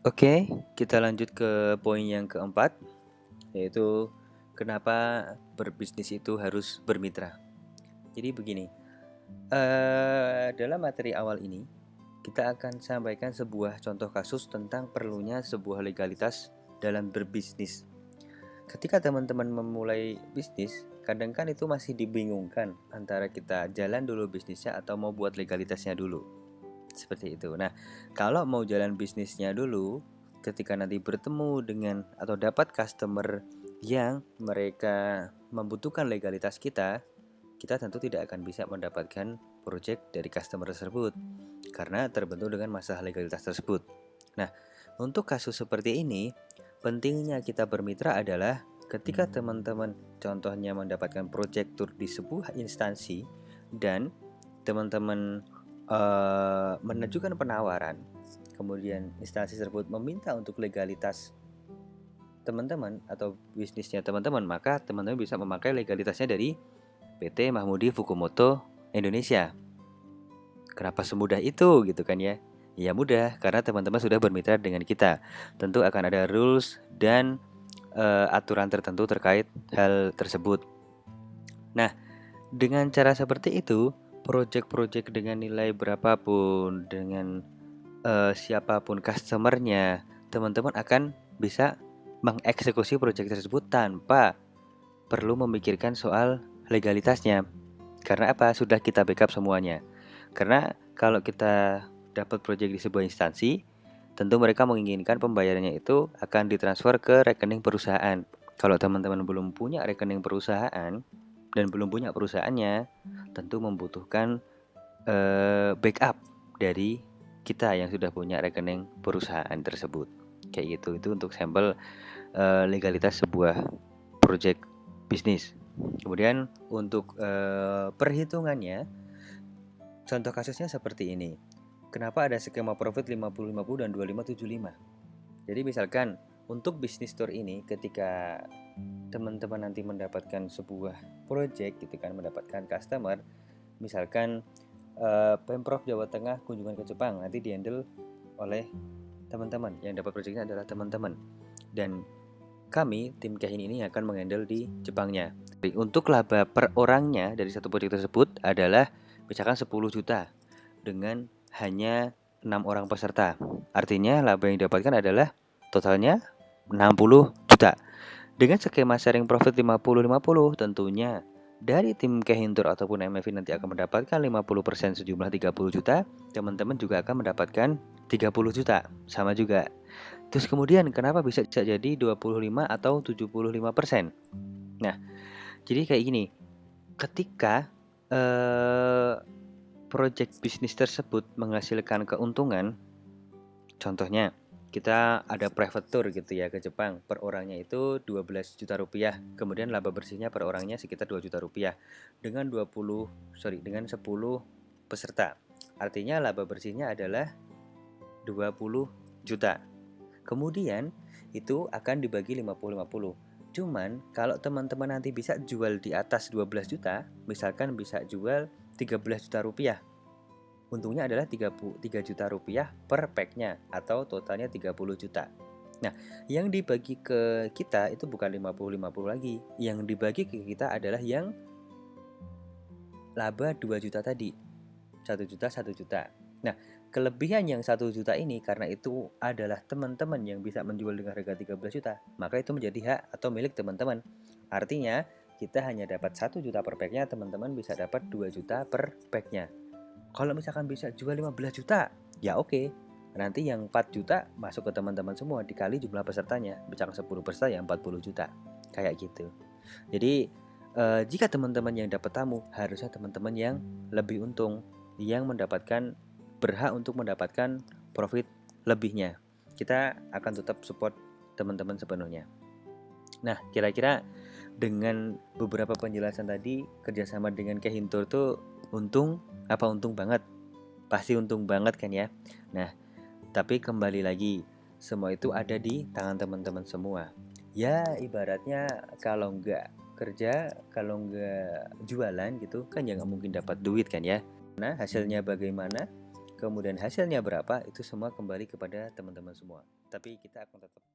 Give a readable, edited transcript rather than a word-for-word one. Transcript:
Oke, kita lanjut ke poin yang keempat, yaitu kenapa berbisnis itu harus bermitra. Jadi begini, dalam materi awal ini kita akan sampaikan sebuah contoh kasus tentang perlunya sebuah legalitas dalam berbisnis. Ketika teman-teman memulai bisnis, kadang kan itu masih dibingungkan antara kita jalan dulu bisnisnya atau mau buat legalitasnya dulu. Seperti itu. Nah, kalau mau jalan bisnisnya dulu, ketika nanti bertemu dengan atau dapat customer yang mereka membutuhkan legalitas kita tentu tidak akan bisa mendapatkan project dari customer tersebut karena terbentur dengan masalah legalitas tersebut. Nah, untuk kasus seperti ini, pentingnya kita bermitra adalah ketika teman-teman contohnya mendapatkan project tour di sebuah instansi dan teman-teman mengajukan penawaran, kemudian instansi tersebut meminta untuk legalitas teman-teman atau bisnisnya teman-teman, maka teman-teman bisa memakai legalitasnya dari PT Mahmudi Fukumoto Indonesia. Kenapa semudah itu gitu kan ya? Ya mudah, karena teman-teman sudah bermitra dengan kita. Tentu akan ada rules dan aturan tertentu terkait hal tersebut. Nah, dengan cara seperti itu, project-project dengan nilai berapapun, dengan siapapun customernya, teman-teman akan bisa mengeksekusi project tersebut tanpa perlu memikirkan soal legalitasnya. Karena apa? Sudah kita backup semuanya. Karena kalau kita dapat project di sebuah instansi, tentu mereka menginginkan pembayarannya itu akan ditransfer ke rekening perusahaan. Kalau teman-teman belum punya rekening perusahaan dan belum punya perusahaannya, tentu membutuhkan backup dari kita yang sudah punya rekening perusahaan tersebut. Kayak gitu. Itu untuk sampel legalitas sebuah project bisnis. Kemudian untuk perhitungannya, contoh kasusnya seperti ini. Kenapa ada skema profit 50-50 dan 25-75? Jadi misalkan untuk bisnis tour ini ketika teman-teman nanti mendapatkan sebuah project gitu kan, mendapatkan customer, misalkan Pemprov Jawa Tengah kunjungan ke Jepang nanti dihandle oleh teman-teman, yang dapat projectnya adalah teman-teman, dan kami tim Kehin ini akan menghandle di Jepangnya. Untuk laba per orangnya dari satu project tersebut adalah misalkan 10 juta dengan hanya 6 orang peserta. Artinya laba yang didapatkan adalah totalnya 60 juta. Dengan skema sharing profit 50-50, tentunya dari tim Kehintur ataupun MFI nanti akan mendapatkan 50% sejumlah 30 juta, teman-teman juga akan mendapatkan 30 juta, sama juga. Terus kemudian kenapa bisa jadi 25 atau 75%? Nah, jadi kayak gini, ketika project bisnis tersebut menghasilkan keuntungan, contohnya kita ada private tour gitu ya ke Jepang, per orangnya itu 12 juta rupiah, kemudian laba bersihnya per orangnya sekitar 2 juta rupiah dengan 10 peserta. Artinya laba bersihnya adalah 20 juta. Kemudian itu akan dibagi 50-50. Cuman kalau teman-teman nanti bisa jual di atas 12 juta, misalkan bisa jual 13 juta rupiah, untungnya adalah 3 juta rupiah per packnya atau totalnya 30 juta. Nah, yang dibagi ke kita itu bukan 50-50 lagi. Yang dibagi ke kita adalah yang laba 2 juta tadi. 1 juta, 1 juta. Nah, kelebihan yang 1 juta ini karena itu adalah teman-teman yang bisa menjual dengan harga 13 juta, maka itu menjadi hak atau milik teman-teman. Artinya, kita hanya dapat 1 juta per packnya, teman-teman bisa dapat 2 juta per packnya. Kalau misalkan bisa jual 15 juta, ya oke. Nanti yang 4 juta masuk ke teman-teman semua dikali jumlah pesertanya. Misalkan 10 peserta ya 40 juta. Kayak gitu. Jadi jika teman-teman yang dapat tamu, harusnya teman-teman yang lebih untung, yang mendapatkan berhak untuk mendapatkan profit lebihnya. Kita akan tetap support teman-teman sepenuhnya. Nah, kira-kira dengan beberapa penjelasan tadi, kerjasama dengan Kehintur tuh untung apa untung banget? Pasti untung banget kan ya. Nah, tapi kembali lagi, semua itu ada di tangan teman-teman semua. Ya, ibaratnya kalau nggak kerja, kalau nggak jualan gitu kan ya nggak mungkin dapat duit kan ya. Nah, hasilnya bagaimana? Kemudian hasilnya berapa, itu semua kembali kepada teman-teman semua. Tapi kita akan tetap